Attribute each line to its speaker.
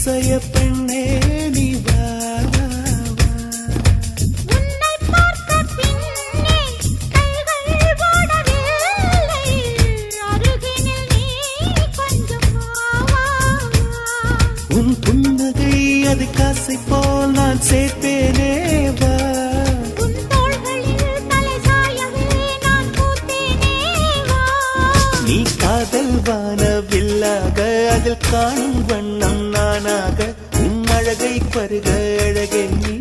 Speaker 1: அதிசய பெண்ணே நீ வா வா வா.
Speaker 2: உன்னை பார்த்த பின்னே கைகள் ஓடவில்லை, அருகினில் நீ கொஞ்சம் வா வா வா.
Speaker 1: உன் புன்னகை அது காசை போல் நான் சேர்ப்பேனே வா.
Speaker 2: உன் தோள்களில் தலை சாயவே நான் பூத்தேனே வா.
Speaker 1: நீ காதல் வானவில்லாக அதில் காணும் வண்ணம் நானாக உன் அழகை பருக அழகை நீ